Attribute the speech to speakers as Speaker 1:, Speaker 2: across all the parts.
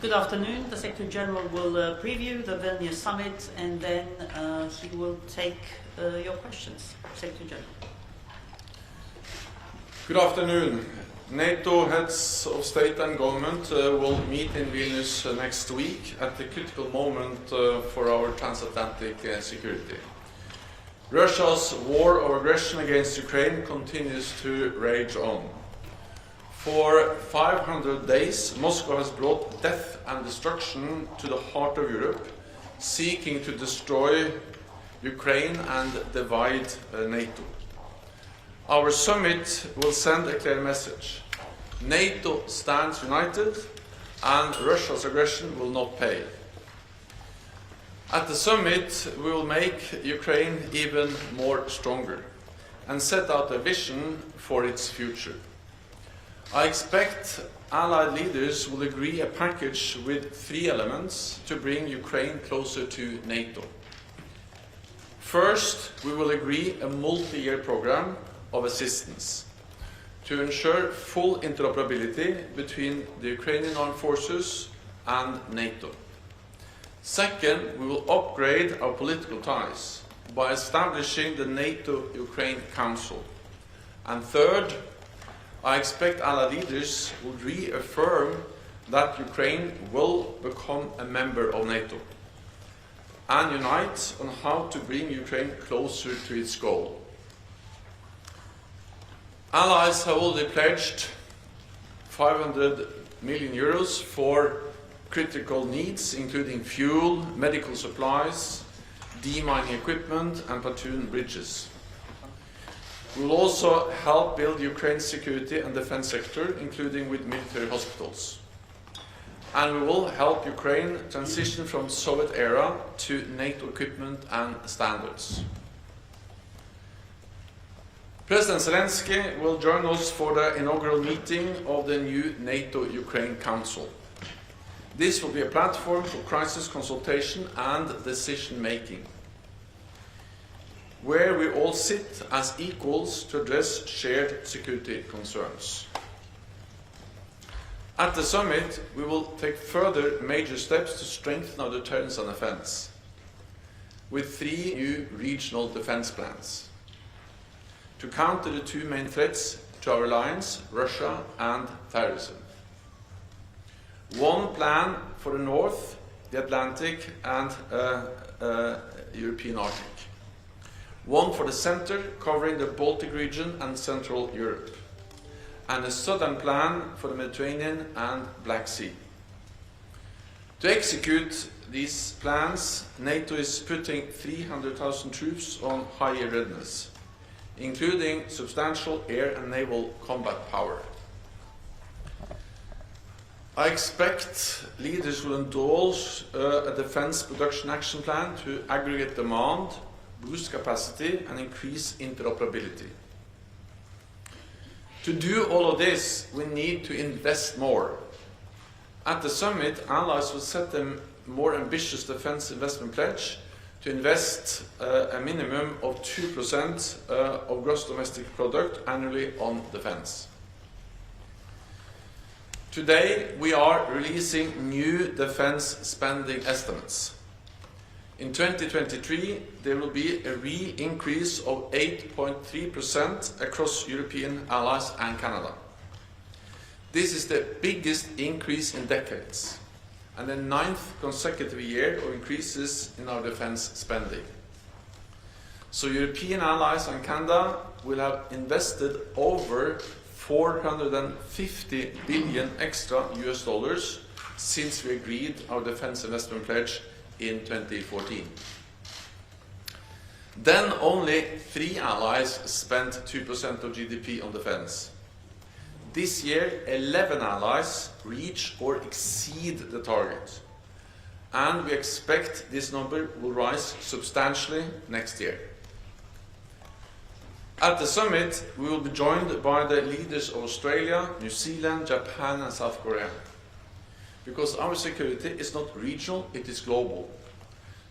Speaker 1: Good afternoon. The Secretary General will preview the Vilnius Summit and then he will take your questions. Secretary General.
Speaker 2: Good afternoon. NATO heads of state and government will meet in Vilnius next week at the critical moment for our transatlantic security. Russia's war of aggression against Ukraine continues to rage on. For 500 days, Moscow has brought death and destruction to the heart of Europe, seeking to destroy Ukraine and divide NATO. Our summit will send a clear message. NATO stands united, and Russia's aggression will not pay. At the summit, we will make Ukraine even more stronger and set out a vision for its future. I expect Allied leaders will agree a package with 3 elements to bring Ukraine closer to NATO. First, we will agree a multi-year program of assistance to ensure full interoperability between the Ukrainian armed forces and NATO. Second, we will upgrade our political ties by establishing the NATO-Ukraine Council. And third, I expect Allied leaders will reaffirm that Ukraine will become a member of NATO and unite on how to bring Ukraine closer to its goal. Allies have already pledged 500 million euros for critical needs, including fuel, medical supplies, demining equipment, and platoon bridges. We will also help build Ukraine's security and defense sector, including with military hospitals. And we will help Ukraine transition from Soviet era to NATO equipment and standards. President Zelensky will join us for the inaugural meeting of the new NATO-Ukraine Council. This will be a platform for crisis consultation and decision-making, where we all sit as equals to address shared security concerns. At the summit, we will take further major steps to strengthen our deterrence and defense, with 3 new regional defense plans to counter the 2 main threats to our alliance, Russia and terrorism. 1 plan for the North, the Atlantic and European Arctic. 1 for the center, covering the Baltic region and Central Europe. And a southern plan for the Mediterranean and Black Sea. To execute these plans, NATO is putting 300,000 troops on higher readiness, including substantial air and naval combat power. I expect leaders will endorse a defense production action plan to aggregate demand, boost capacity, and increase interoperability. To do all of this, we need to invest more. At the summit, allies will set a more ambitious defense investment pledge to invest a minimum of 2% of gross domestic product annually on defense. Today, we are releasing new defense spending estimates. In 2023, there will be a real increase of 8.3% across European allies and Canada. This is the biggest increase in decades, and the 9th consecutive year of increases in our defense spending. So European allies and Canada will have invested over 450 billion extra US dollars since we agreed our defense investment pledge in 2014. Then only 3 allies spent 2% of GDP on defense. This year, 11 allies reach or exceed the target. And we expect this number will rise substantially next year. At the summit, we will be joined by the leaders of Australia, New Zealand, Japan and South Korea. Because our security is not regional, it is global.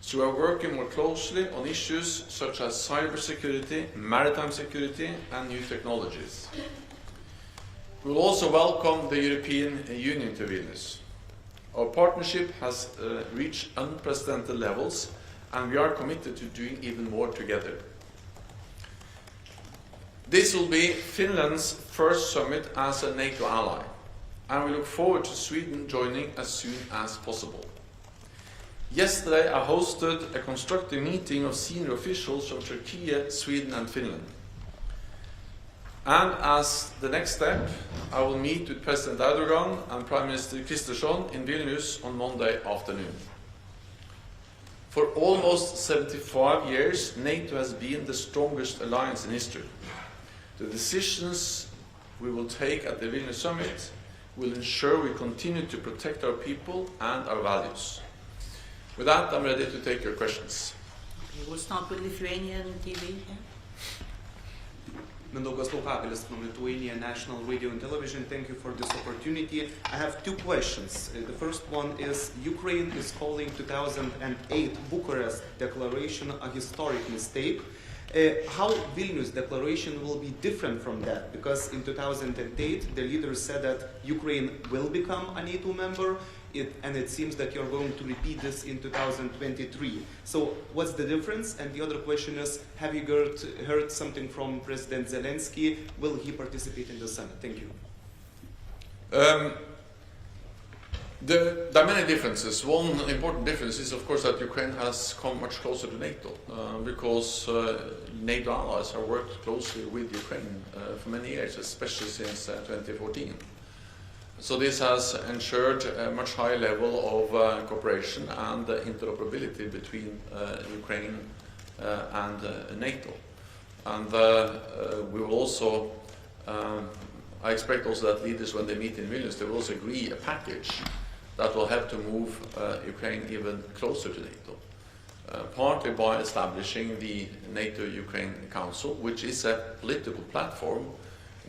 Speaker 2: So we are working more closely on issues such as cybersecurity, maritime security and new technologies. We will also welcome the European Union to Vilnius. Our partnership has reached unprecedented levels, and we are committed to doing even more together. This will be Finland's first summit as a NATO ally, and we look forward to Sweden joining as soon as possible. Yesterday I hosted a constructive meeting of senior officials from Turkey, Sweden and Finland. And as the next step, I will meet with President Erdogan and Prime Minister Kristersson in Vilnius on Monday afternoon. For almost 75 years, NATO has been the strongest alliance in history. The decisions we will take at the Vilnius Summit will ensure we continue to protect our people and our values. With that, I'm ready to take your questions.
Speaker 1: Okay, we'll start with Lithuanian TV. Yeah.
Speaker 3: Mindaugas Laukabilis from Lithuania National Radio and Television. Thank you for this opportunity. I have two questions. The first one is, Ukraine is calling 2008 Bucharest Declaration a historic mistake. How Vilnius Declaration will be different from that? Because in 2008, the leaders said that Ukraine will become a NATO member, and it seems that you're going to repeat this in 2023. So what's the difference? And the other question is, have you heard something from President Zelensky? Will he participate in the summit? Thank you.
Speaker 2: There are many differences. One important difference is, of course, that Ukraine has come much closer to NATO because NATO allies have worked closely with Ukraine for many years, especially since 2014. So this has ensured a much higher level of cooperation and interoperability between Ukraine and NATO. And we will also, I expect also that leaders, when they meet in Vilnius, they will also agree a package that will help to move Ukraine even closer to NATO. Partly by establishing the NATO-Ukraine Council, which is a political platform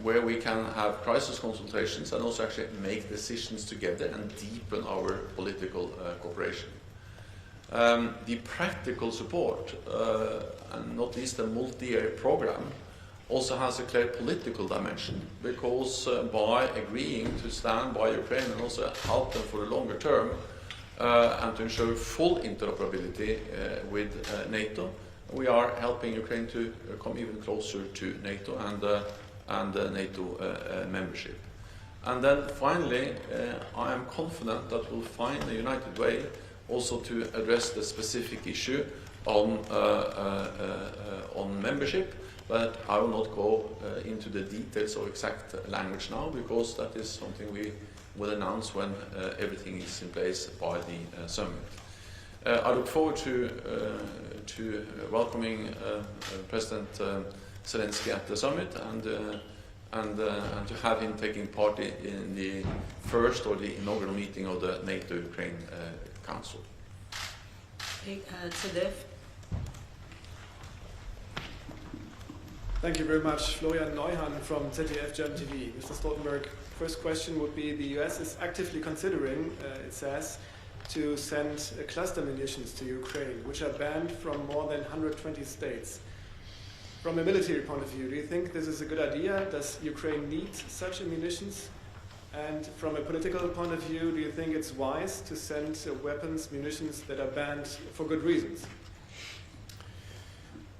Speaker 2: where we can have crisis consultations and also actually make decisions together and deepen our political cooperation. The practical support, and not least the multi-year program, also has a clear political dimension, because by agreeing to stand by Ukraine and also help them for the longer term and to ensure full interoperability with NATO, we are helping Ukraine to come even closer to NATO and NATO membership. And then finally, I am confident that we'll find a united way also to address the specific issue on membership. But I will not go into the details of exact language now, because that is something we will announce when everything is in place by the summit. I look forward to welcoming President Zelensky at the summit and to have him taking part in the first or the inaugural meeting of the NATO-Ukraine Council.
Speaker 1: Okay, Tadef.
Speaker 4: Thank you very much. Florian Neuhan from ZDF German TV. Mr. Stoltenberg, first question would be, the US is actively considering, it says, to send cluster munitions to Ukraine, which are banned from more than 120 states. From a military point of view, do you think this is a good idea? Does Ukraine need such munitions? And from a political point of view, do you think it's wise to send weapons, munitions that are banned for good reasons?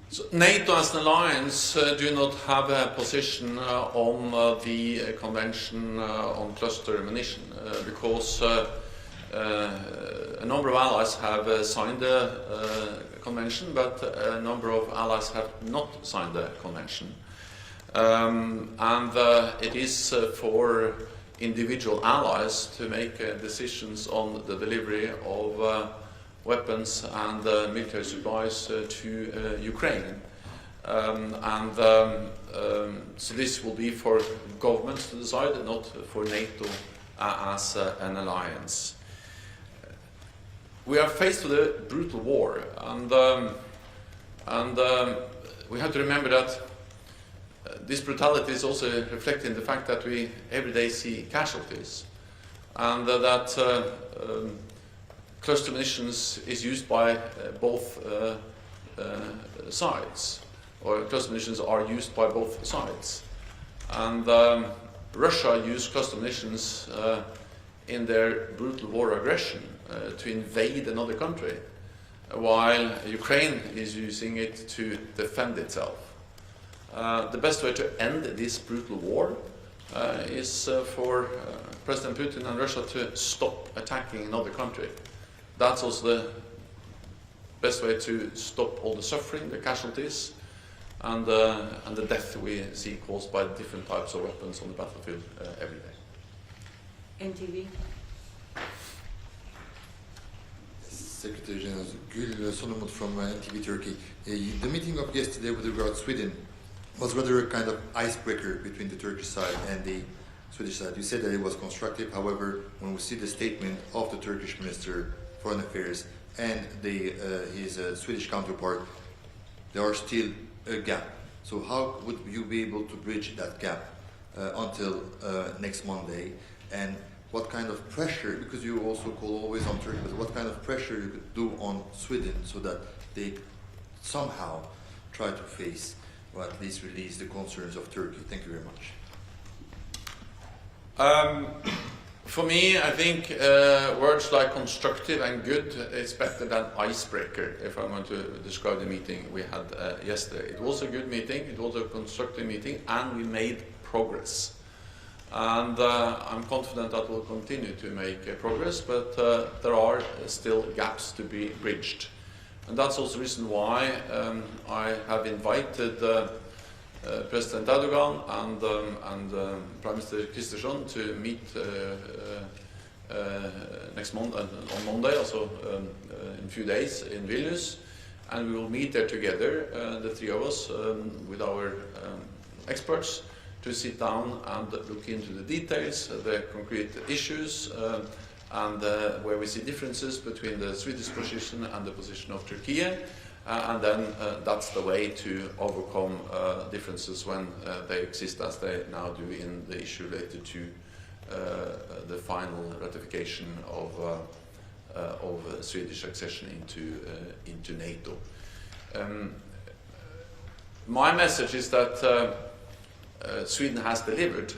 Speaker 2: So NATO as an alliance do not have a position on the convention on cluster ammunition because a number of allies have signed the convention, but a number of allies have not signed the convention. It is for individual allies to make decisions on the delivery of weapons and military supplies to Ukraine. So this will be for governments to decide, not for NATO as an alliance. We are faced with a brutal war, and we have to remember that this brutality is also reflected in the fact that we every day see casualties, and that cluster munitions is used by both sides, or cluster munitions are used by both sides. And Russia used cluster munitions in their brutal war aggression to invade another country, while Ukraine is using it to defend itself. The best way to end this brutal war is for President Putin and Russia to stop attacking another country. That's also the best way to stop all the suffering, the casualties, and the death we see caused by different types of weapons on the battlefield every day.
Speaker 1: NTV.
Speaker 5: Secretary General Gül Solomon from NTV Turkey. The meeting of yesterday with regard to Sweden was rather a kind of icebreaker between the Turkish side and the Swedish side. You said that it was constructive. However, when we see the statement of the Turkish Minister of Foreign Affairs and his Swedish counterpart, there are still a gap. So how would you be able to bridge that gap until next Monday? And what kind of pressure, because you also call always on Turkey, but what kind of pressure you could do on Sweden so that they somehow try to face or at least release the concerns of Turkey? Thank you very much.
Speaker 2: For me, I think words like constructive and good is better than icebreaker, if I'm going to describe the meeting we had yesterday. It was a good meeting, it was a constructive meeting, and we made progress. And I'm confident that we'll continue to make progress, but there are still gaps to be bridged. And that's also the reason why I have invited President Erdogan and Prime Minister Kristersson to meet next month on Monday, also in a few days in Vilnius, and we will meet there together, the three of us, with our experts, to sit down and look into the details, the concrete issues, and where we see differences between the Swedish position and the position of Turkey. And then that's the way to overcome differences when they exist, as they now do in the issue related to the final ratification of Swedish accession into NATO. My message is that Sweden has delivered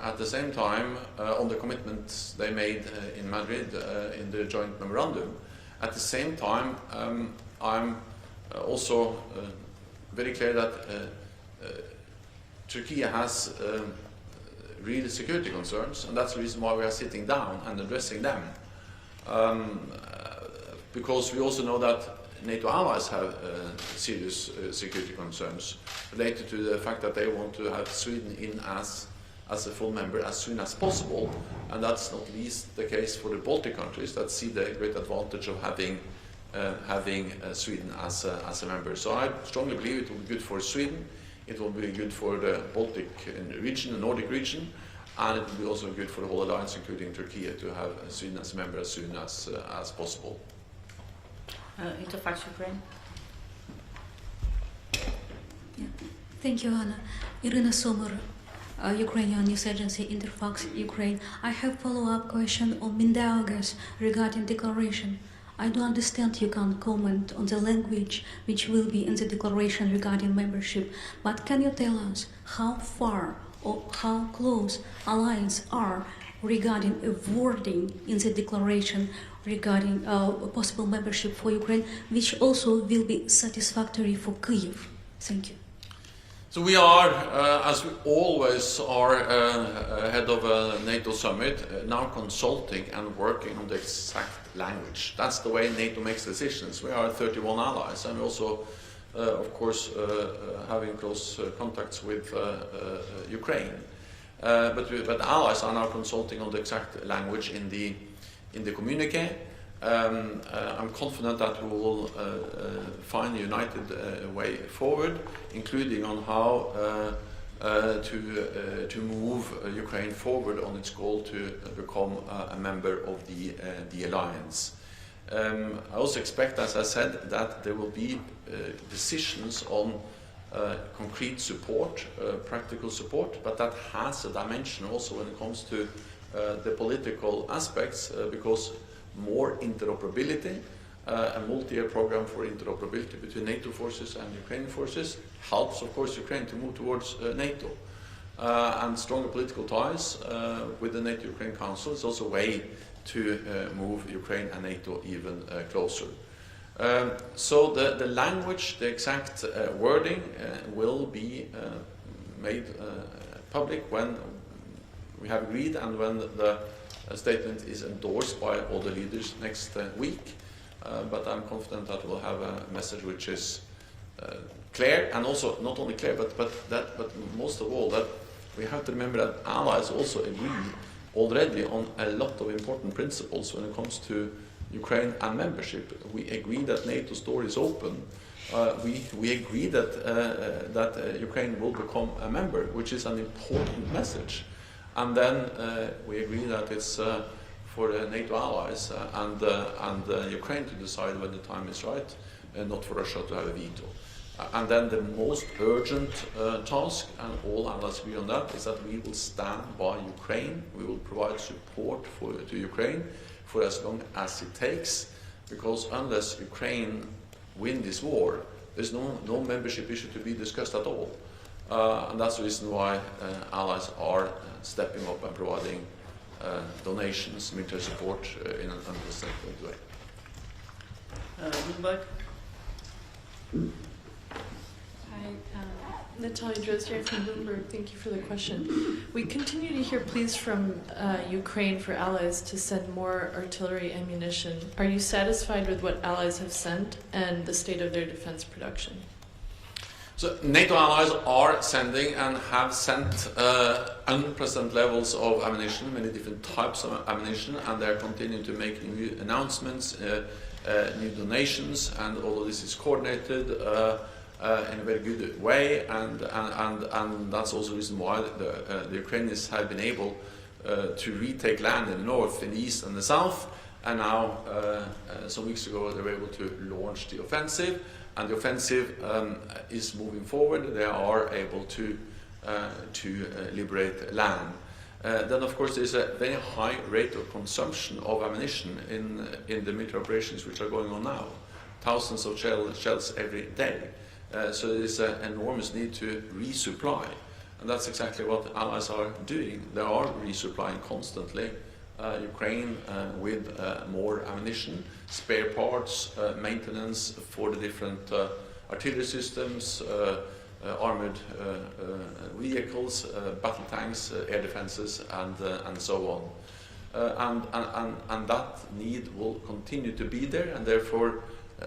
Speaker 2: at the same time on the commitments they made in Madrid in the joint memorandum. At the same time, I'm also very clear that Turkey has real security concerns, and that's the reason why we are sitting down and addressing them. Because we also know that NATO allies have serious security concerns related to the fact that they want to have Sweden in as a full member as soon as possible, and that's not least the case for the Baltic countries that see the great advantage of having Sweden as a member. So I strongly believe it will be good for Sweden, it will be good for the Baltic region, the Nordic region, and it will be also good for the whole alliance, including Turkey, to have Sweden as a member as soon as possible.
Speaker 1: Interfax Ukraine.
Speaker 6: Yeah. Thank you, Anna. Irina Sommer, Ukrainian news agency Interfax Ukraine. I have follow-up question on Mindaugas regarding declaration. I do understand you can't comment on the language which will be in the declaration regarding membership, but can you tell us how far or how close alliance are regarding a wording in the declaration regarding possible membership for Ukraine, which also will be satisfactory for Kyiv? Thank you.
Speaker 2: So we are, as we always are ahead of a NATO summit, now consulting and working on the exact language. That's the way NATO makes decisions. We are 31 allies, and we also, of course, having close contacts with Ukraine. But allies are now consulting on the exact language in the communiqué. I'm confident that we will find a united way forward, including on how to move Ukraine forward on its goal to become a member of the alliance. I also expect, as I said, that there will be decisions on concrete support, practical support, but that has a dimension also when it comes to the political aspects, because more interoperability, a multi-year program for interoperability between NATO forces and Ukrainian forces helps, of course, Ukraine to move towards NATO. and stronger political ties with the NATO-Ukraine Council is also a way to move Ukraine and NATO even closer. So the language, the exact wording will be made public when we have agreed and when the statement is endorsed by all the leaders next week. But I'm confident that we'll have a message which is clear, and also not only clear, but most of all that we have to remember that allies also agree already on a lot of important principles when it comes to Ukraine and membership. We agree that NATO's door is open. We agree that Ukraine will become a member, which is an important message. And then we agree that it's for the NATO allies and Ukraine to decide when the time is right, and not for Russia to have a veto. And then the most urgent task, and all allies agree on that, is that we will stand by Ukraine. We will provide support to Ukraine for as long as it takes, because unless Ukraine win this war, there's no membership issue to be discussed at all. And that's the reason why allies are stepping up and providing donations, military support in an unprecedented way.
Speaker 1: Bloomberg.
Speaker 7: Hi, Natalia Drozdiak from Bloomberg. Thank you for the question. We continue to hear pleas from Ukraine for allies to send more artillery ammunition. Are you satisfied with what allies have sent and the state of their defense production?
Speaker 2: So NATO allies are sending and have sent unprecedented levels of ammunition, many different types of ammunition, and they are continuing to make new announcements, new donations, and all of this is coordinated in a very good way, and that's also the reason why the Ukrainians have been able to retake land in the north, in the east, and the south, and now some weeks ago they were able to launch the offensive. And the offensive is moving forward. They are able to liberate land. Then, of course, there's a very high rate of consumption of ammunition in the military operations which are going on now. Thousands of shells every day. So there's an enormous need to resupply. And that's exactly what allies are doing. They are resupplying constantly Ukraine with more ammunition, spare parts, maintenance for the different artillery systems, armored vehicles, battle tanks, air defenses, and so on. And that need will continue to be there, and therefore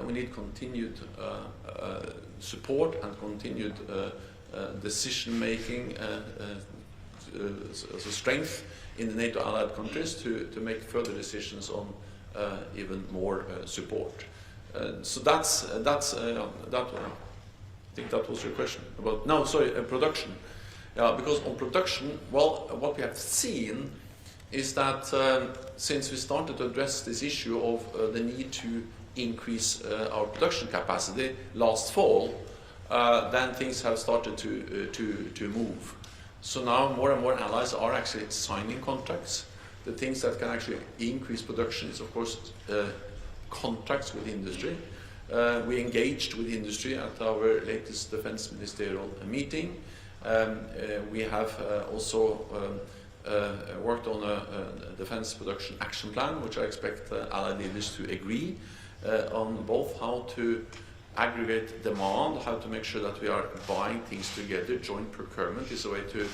Speaker 2: we need continued support and continued decision-making strength in the NATO allied countries to make further decisions on even more support. So that's that. I think that was your question about. No, sorry, production. Yeah, because on production, well, what we have seen is that since we started to address this issue of the need to increase our production capacity last fall, then things have started to move. So now more and more allies are actually signing contracts. The things that can actually increase production is, of course, contracts with industry. We engaged with industry at our latest defense ministerial meeting. We have also worked on a defense production action plan, which I expect allied leaders to agree on both how to aggregate demand, how to make sure that we are buying things together. Joint procurement is a way to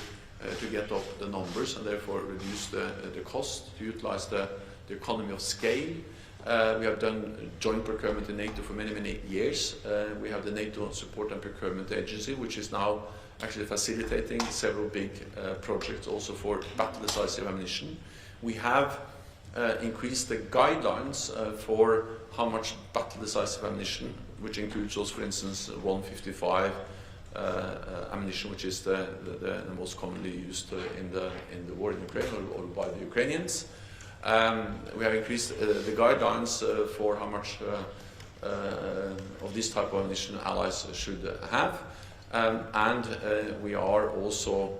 Speaker 2: get up the numbers and therefore reduce the cost, to utilize the economy of scale. We have done joint procurement in NATO for many years. We have the NATO Support and Procurement Agency, which is now actually facilitating several big projects also for battle-decisive ammunition. We have increased the guidelines for how much battle-decisive ammunition, which includes also, for instance, 155 ammunition, which is the most commonly used in the war in Ukraine or by the Ukrainians. We have increased the guidelines for how much of this type of ammunition allies should have, and we are also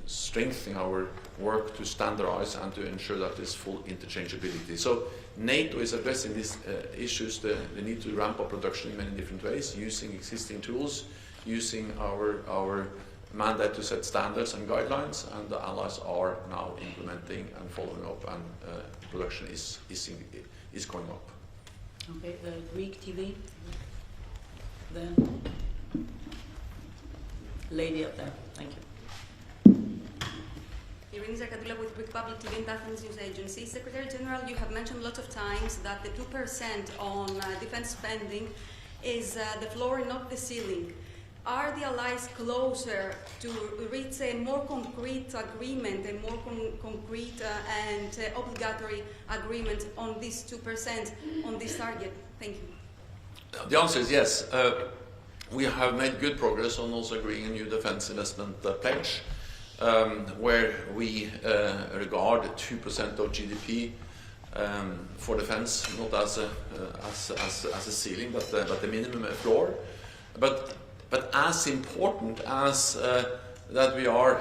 Speaker 2: strengthening our work to standardize and to ensure that there's full interchangeability. So NATO is addressing these issues, the need to ramp up production in many different ways, using existing tools, using our mandate to set standards and guidelines, and the allies are now implementing and following up, and production is going up.
Speaker 1: Okay, Greek TV. Then, lady up there. Thank you.
Speaker 8: Irene Zakadula with Greek Public TV and Athens News Agency. Secretary General, you have mentioned a lot of times that the 2% on defense spending is the floor, not the ceiling. Are the allies closer to reach a more concrete agreement, a more concrete and obligatory agreement on this 2%, on this target? Thank you.
Speaker 2: The answer is yes. We have made good progress on also agreeing a new defense investment pledge, where we regard 2% of GDP for defense not as a ceiling, but the minimum floor. But as important as that we are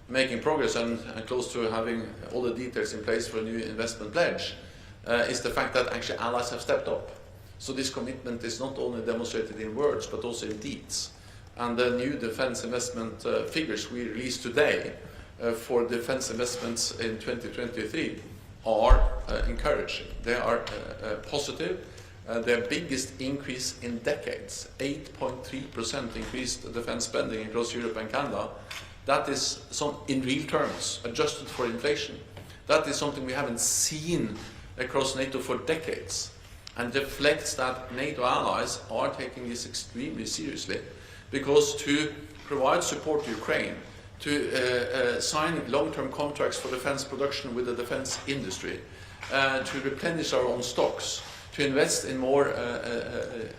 Speaker 2: making progress and close to having all the details in place for a new investment pledge, is the fact that actually allies have stepped up. So this commitment is not only demonstrated in words, but also in deeds. And the new defense investment figures we released today for defense investments in 2023 are encouraging. They are positive. Their biggest increase in decades, 8.3% increased defense spending across Europe and Canada. That is in real terms, adjusted for inflation. That is something we haven't seen across NATO for decades, and reflects that NATO allies are taking this extremely seriously, because to provide support to Ukraine, to sign long-term contracts for defense production with the defense industry, to replenish our own stocks, to invest in more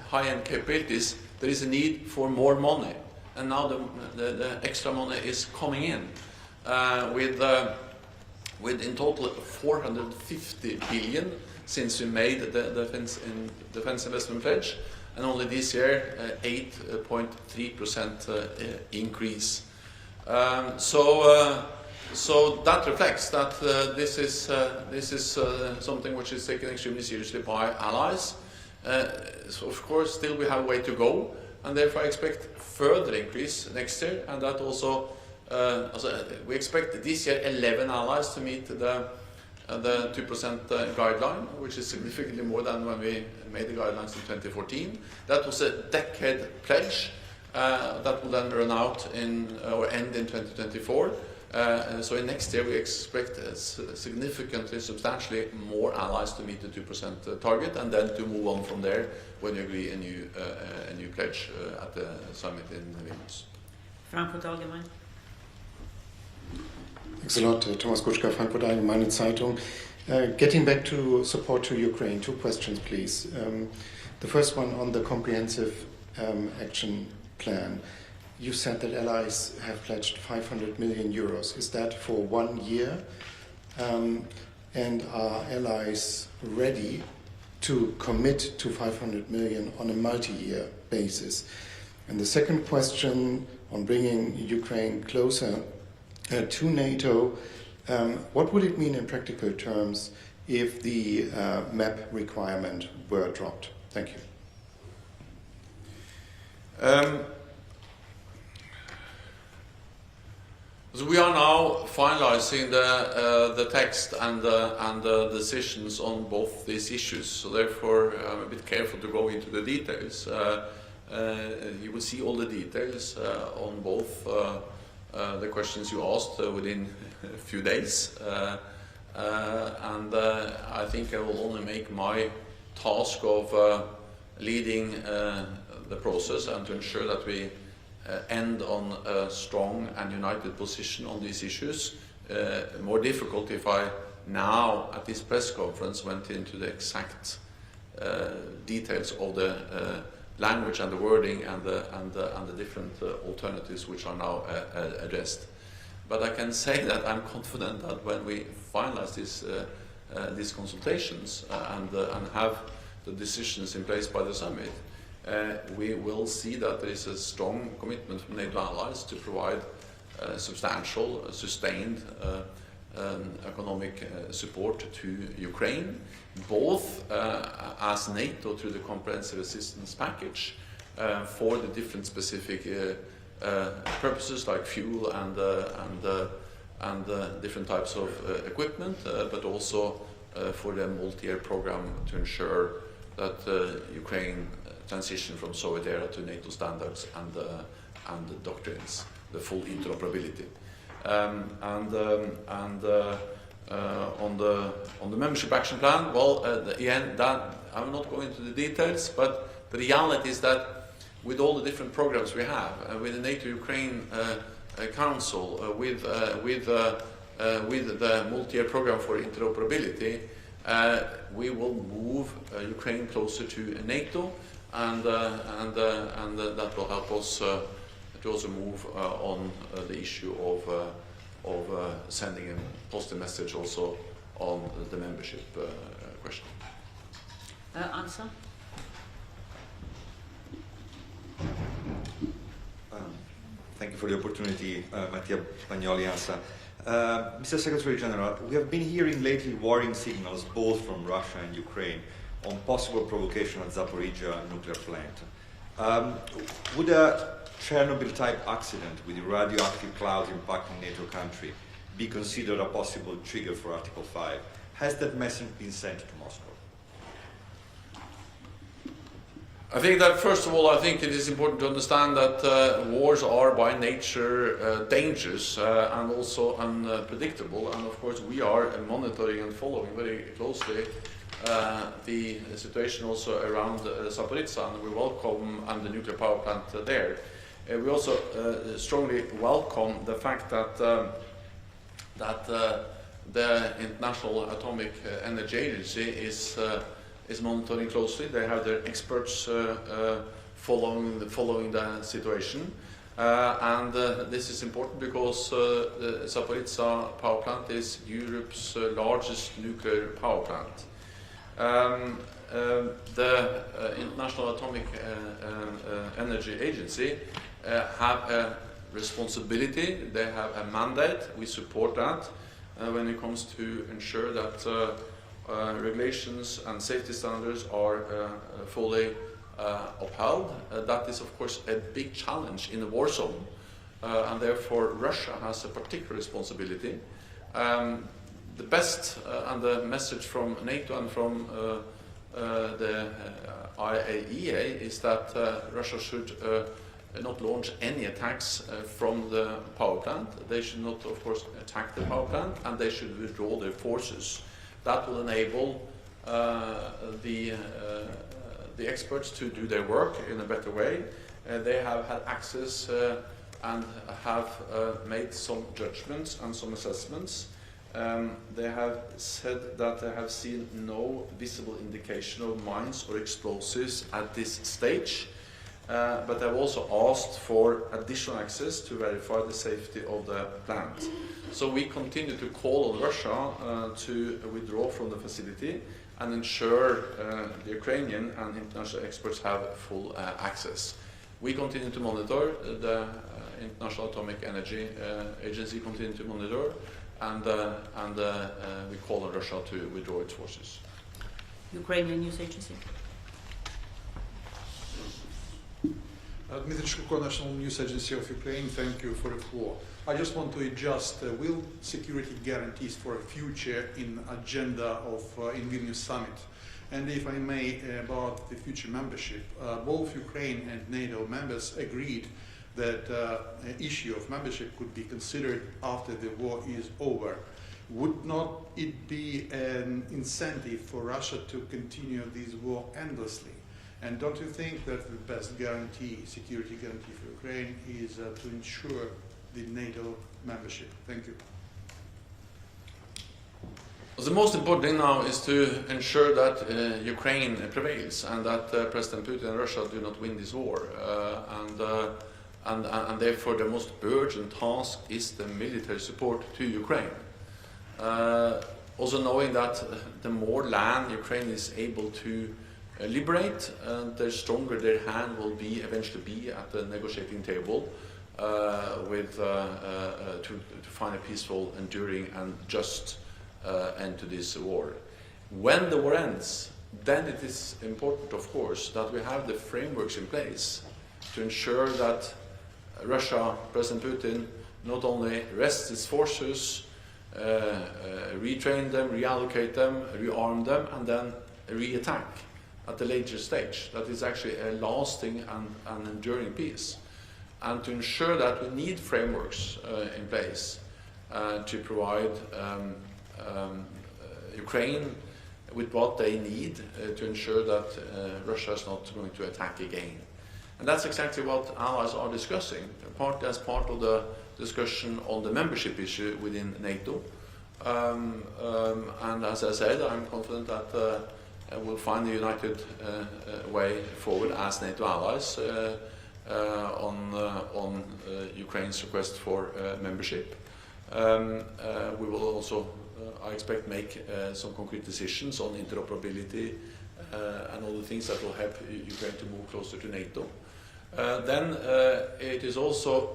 Speaker 2: high-end capabilities, there is a need for more money. And now the extra money is coming in with in total 450 billion since we made the defense investment pledge, and only this year 8.3% increase. So that reflects that this is something which is taken extremely seriously by allies. So of course, still we have a way to go, and therefore I expect further increase next year. And that also, we expect this year 11 allies to meet the 2% guideline, which is significantly more than when we made the guidelines in 2014. That was a decade pledge that will then run out or end in 2024. So in next year we expect significantly, substantially more allies to meet the 2% target, and then to move on from there when you agree a new pledge at the summit in Vilnius.
Speaker 1: Frankfurt Allgemein.
Speaker 9: Thanks a lot, Thomas Kutschka, Frankfurt Allgemeine Zeitung. Getting back to support to Ukraine, two questions, please. The first one on the comprehensive action plan. You said that allies have pledged 500 million euros. Is that for 1 year? And are allies ready to commit to 500 million on a multi-year basis? And the second question on bringing Ukraine closer to NATO, what would it mean in practical terms if the map requirement were dropped? Thank you.
Speaker 2: So we are now finalizing the text and the decisions on both these issues. So therefore, I'm a bit careful to go into the details. You will see all the details on both the questions you asked within a few days. And I think I will only make my task of leading the process and to ensure that we end on a strong and united position on these issues. More difficult if I now, at this press conference, went into the exact details of the language and the wording and the different alternatives which are now addressed. But I can say that I'm confident that when we finalize these consultations and have the decisions in place by the summit, we will see that there is a strong commitment from NATO allies to provide substantial, sustained economic support to Ukraine, both as NATO through the comprehensive assistance package, for the different specific purposes like fuel and different types of equipment, but also for the multi-year program to ensure that Ukraine transition from Soviet era to NATO standards and the doctrines, the full interoperability. On the membership action plan, well, again, that I will not go into the details, but the reality is that with all the different programs we have, with the NATO-Ukraine Council, with the multi-year program for interoperability, we will move Ukraine closer to NATO, and that will help us to also move on the issue of sending a positive message also on the membership question.
Speaker 1: Answer?
Speaker 10: Thank you for the opportunity, Mattia Bagnoli, ANSA. Mr. Secretary General, we have been hearing lately worrying signals both from Russia and Ukraine on possible provocation at Zaporizhzhia nuclear plant. Would a Chernobyl-type accident with radioactive clouds impacting NATO country be considered a possible trigger for Article 5? Has that message been sent to Moscow?
Speaker 2: I think that first of all, I think it is important to understand that wars are by nature dangerous and also unpredictable, and of course we are monitoring and following very closely the situation also around Zaporizhzhia, and we welcome the nuclear power plant there. We also strongly welcome the fact that the International Atomic Energy Agency is monitoring closely. They have their experts following the situation, and this is important because the Zaporizhzhia power plant is Europe's largest nuclear power plant. The International Atomic Energy Agency have a responsibility, they have a mandate, we support that when it comes to ensure that regulations and safety standards are fully upheld. That is of course a big challenge in the war zone, and therefore Russia has a particular responsibility. The best and the message from NATO and from the IAEA is that Russia should not launch any attacks from the power plant. They should not, of course, attack the power plant, and they should withdraw their forces. That will enable the experts to do their work in a better way. They have had access and have made some judgments and some assessments. They have said that they have seen no visible indication of mines or explosives at this stage, but they've also asked for additional access to verify the safety of the plant. So we continue to call on Russia to withdraw from the facility and ensure the Ukrainian and international experts have full access. We continue to monitor, the International Atomic Energy Agency continue to monitor, and we call on Russia to withdraw its forces.
Speaker 1: Ukrainian News Agency.
Speaker 11: Dmitry Shkuko, National News Agency of Ukraine, thank you for the floor. I just want to adjust, will security guarantees for a future in agenda of in Vilnius summit? And if I may, about the future membership, both Ukraine and NATO members agreed that an issue of membership could be considered after the war is over. Would not it be an incentive for Russia to continue this war endlessly? And don't you think that the best guarantee, security guarantee for Ukraine is to ensure the NATO membership? Thank you.
Speaker 2: Well, the most important thing now is to ensure that Ukraine prevails and that President Putin and Russia do not win this war. And therefore the most urgent task is the military support to Ukraine. Also knowing that the more land Ukraine is able to liberate, the stronger their hand will be eventually be at the negotiating table to find a peaceful, enduring and just end to this war. When the war ends, then it is important, of course, that we have the frameworks in place to ensure that Russia, President Putin, not only rests its forces, retrain them, reallocate them, rearm them, and then re-attack at the later stage. That is actually a lasting and enduring peace. And to ensure that we need frameworks in place to provide Ukraine with what they need to ensure that Russia is not going to attack again. And that's exactly what allies are discussing, as part of the discussion on the membership issue within NATO. And as I said, I'm confident that we'll find a united way forward as NATO allies on Ukraine's request for membership. We will also, I expect, make some concrete decisions on interoperability and all the things that will help Ukraine to move closer to NATO. Then it is also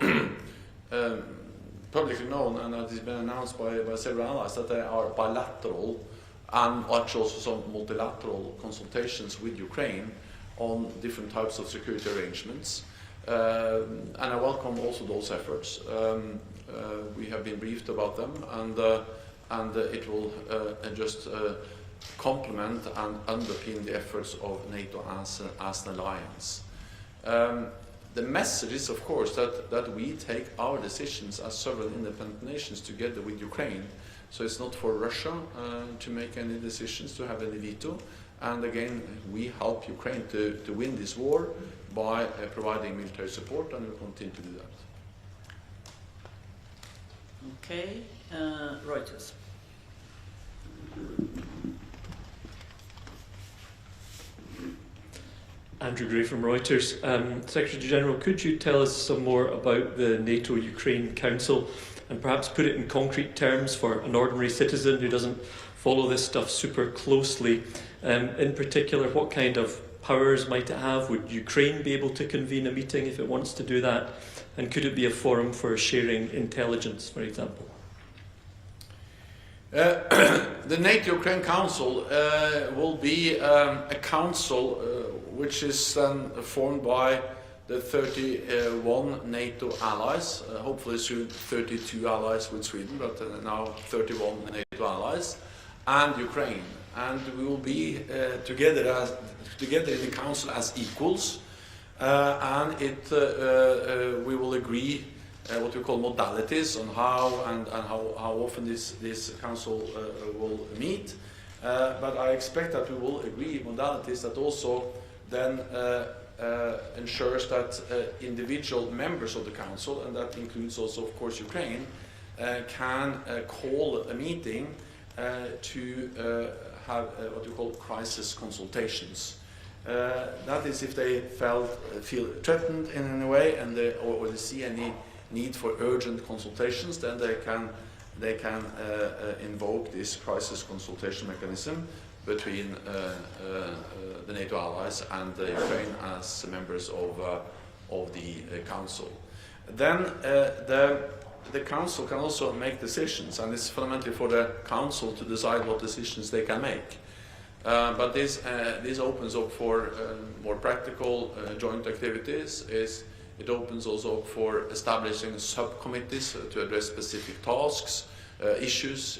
Speaker 2: publicly known, and it has been announced by several allies, that there are bilateral and actually also some multilateral consultations with Ukraine on different types of security arrangements. And I welcome also those efforts. We have been briefed about them, and it will just complement and underpin the efforts of NATO as an alliance. The message is, of course, that we take our decisions as sovereign independent nations together with Ukraine. So it's not for Russia to make any decisions, to have any veto. And again, we help Ukraine to win this war by providing military support, and we'll continue to do that.
Speaker 1: Okay, Reuters.
Speaker 12: Andrew Gray from Reuters. Secretary General, could you tell us some more about the NATO-Ukraine Council and perhaps put it in concrete terms for an ordinary citizen who doesn't follow this stuff super closely? In particular, what kind of powers might it have? Would Ukraine be able to convene a meeting if it wants to do that? And could it be a forum for sharing intelligence, for example?
Speaker 2: The NATO-Ukraine Council will be a council which is then formed by the 31 NATO allies, hopefully soon 32 allies with Sweden, but now 31 NATO allies, and Ukraine. And we will be together in the council as equals, and we will agree what we call modalities on how and how often this council will meet. But I expect that we will agree modalities that also then ensures that individual members of the council, and that includes also, of course, Ukraine, can call a meeting to have what we call crisis consultations. That is, if they feel threatened in any way, and or they see any need for urgent consultations, then they can invoke this crisis consultation mechanism between the NATO allies and Ukraine as members of the council. Then the council can also make decisions, and it's fundamentally for the council to decide what decisions they can make. But this opens up for more practical joint activities. It opens also up for establishing subcommittees to address specific tasks, issues,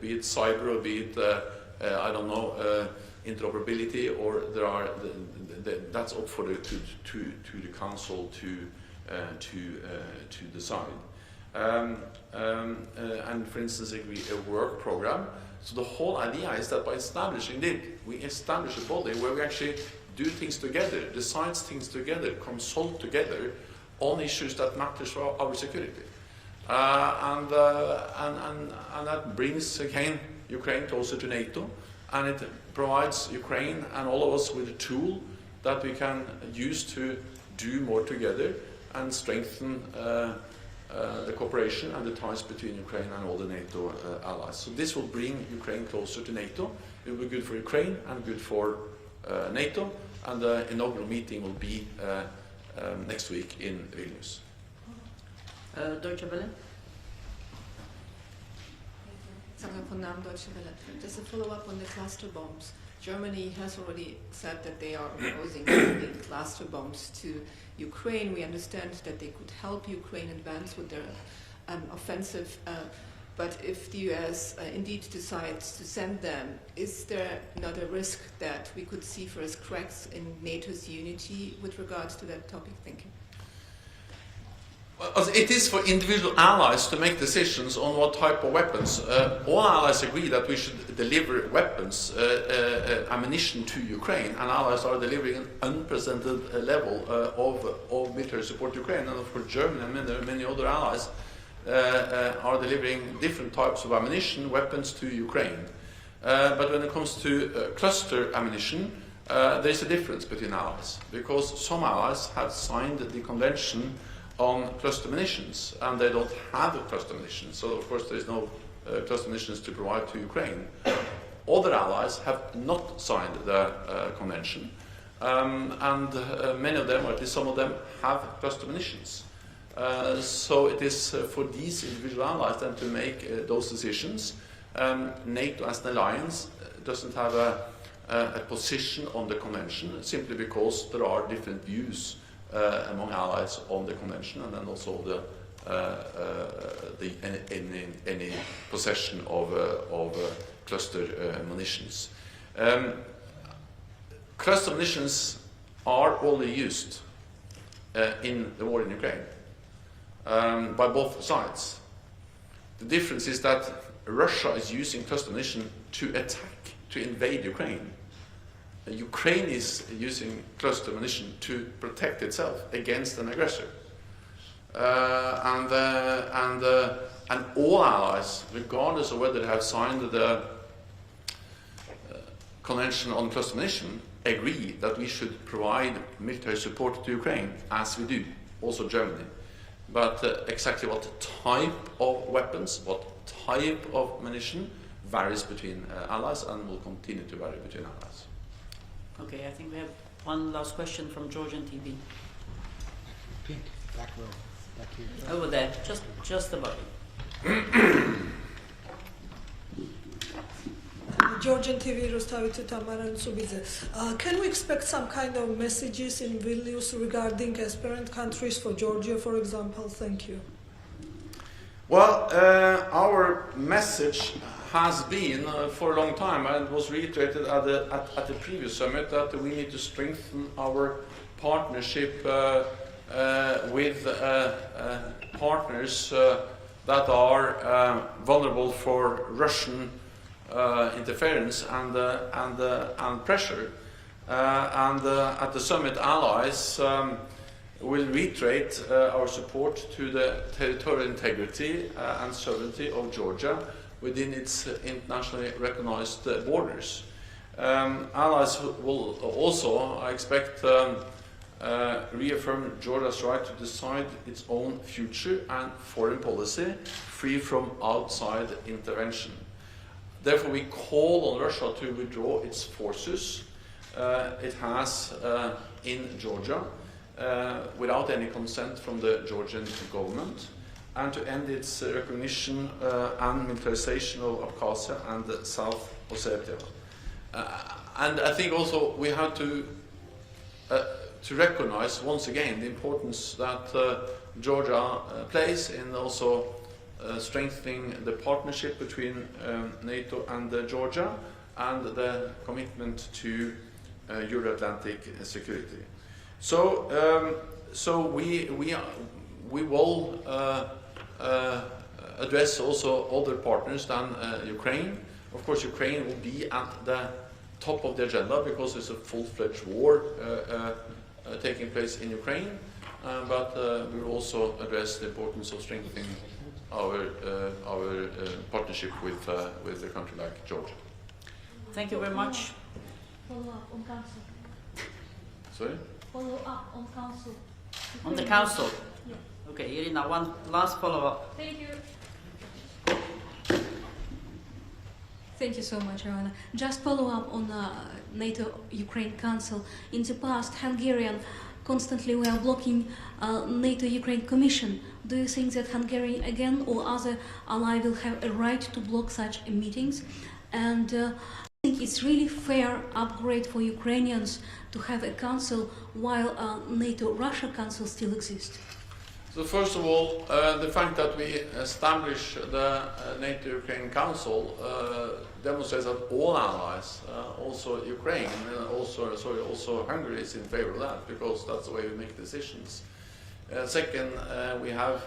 Speaker 2: be it cyber or be it I don't know, interoperability, or that's up for the council to decide. And for instance, a work program. So the whole idea is that by establishing it, we establish a body where we actually do things together, decide things together, consult together on issues that matter for our security. And that brings, again, Ukraine closer to NATO, and it provides Ukraine and all of us with a tool that we can use to do more together and strengthen the cooperation and the ties between Ukraine and all the NATO allies. So this will bring Ukraine closer to NATO. It will be good for Ukraine and good for NATO, and the inaugural meeting will be next week in Vilnius.
Speaker 1: Deutsche Welle.
Speaker 13: From Deutsche Welle. Just a follow-up on the cluster bombs. Germany has already said that they are opposing sending cluster bombs to Ukraine. We understand that they could help Ukraine advance with their offensive. But if the US indeed decides to send them, is there not a risk that we could see first cracks in NATO's unity with regards to that topic? Thank you.
Speaker 2: Well, it is for individual allies to make decisions on what type of weapons. All allies agree that we should deliver weapons, ammunition to Ukraine, and allies are delivering an unprecedented level of military support to Ukraine. And of course, Germany and many other allies are delivering different types of ammunition, weapons to Ukraine. But when it comes to cluster ammunition, there is a difference between allies, because some allies have signed the convention on cluster munitions, and they don't have cluster munitions, so of course there is no cluster munitions to provide to Ukraine. Other allies have not signed the convention, and many of them, or at least some of them, have cluster munitions. So it is for these individual allies then to make those decisions. NATO as an alliance doesn't have a position on the convention, simply because there are different views among allies on the convention, and then also any possession of cluster munitions. Cluster munitions are only used in the war in Ukraine by both sides. The difference is that Russia is using cluster munition to attack, to invade Ukraine. Ukraine is using cluster munition to protect itself against an aggressor. And all allies, regardless of whether they have signed the Convention on Cluster Munition, agree that we should provide military support to Ukraine, as we do, also Germany. But exactly what type of weapons, what type of munition varies between allies, and will continue to vary between allies.
Speaker 1: Okay, I think we have one last question from Georgian TV.
Speaker 14: Pink, back row, back here.
Speaker 1: Over there, just above you.
Speaker 15: Georgian TV, Rustavitsa Tamara and Subidze. Can we expect some kind of messages in Vilnius regarding aspirant countries for Georgia, for example? Thank you.
Speaker 2: Well, our message has been for a long time, and was reiterated at the previous summit, that we need to strengthen our partnership with partners that are vulnerable for Russian interference and pressure. At the summit, allies will reiterate our support to the territorial integrity and sovereignty of Georgia within its internationally recognized borders. Allies will also, I expect, reaffirm Georgia's right to decide its own future and foreign policy, free from outside intervention. Therefore, we call on Russia to withdraw its forces it has in Georgia without any consent from the Georgian government, and to end its recognition and militarization of Abkhazia and South Ossetia. And I think also we have to recognize once again the importance that Georgia plays in also strengthening the partnership between NATO and Georgia, and the commitment to Euro-Atlantic security. So, we will address also other partners than Ukraine. Of course, Ukraine will be at the top of the agenda because there's a full-fledged war taking place in Ukraine. But we will also address the importance of strengthening our partnership with a country like Georgia.
Speaker 1: Thank you very much.
Speaker 6: Follow up on council.
Speaker 2: Sorry?
Speaker 6: Follow up on council.
Speaker 1: On the council?
Speaker 6: Yeah.
Speaker 1: Okay, Irina, one last follow-up.
Speaker 6: Thank you. Thank you so much, Joanna. Just follow up on NATO-Ukraine Council. In the past, Hungarian constantly were blocking NATO-Ukraine Commission. Do you think that Hungary again or other ally will have a right to block such meetings? And it's really fair upgrade for Ukrainians to have a council while NATO-Russia council still exists?
Speaker 2: So first of all, the fact that we establish the NATO-Ukraine Council demonstrates that all allies, also Ukraine, and also Hungary is in favor of that, because that's the way we make decisions. Second, we have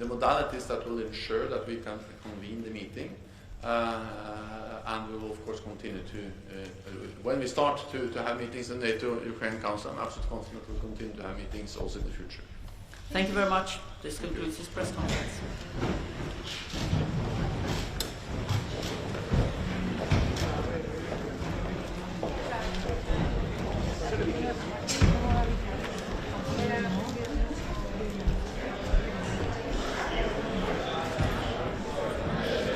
Speaker 2: the modalities that will ensure that we can convene the meeting, and we will of course continue to, when we start to have meetings in the NATO-Ukraine Council, I'm absolutely confident we'll continue to have meetings also in the future.
Speaker 1: Thank you very much. This concludes this press conference.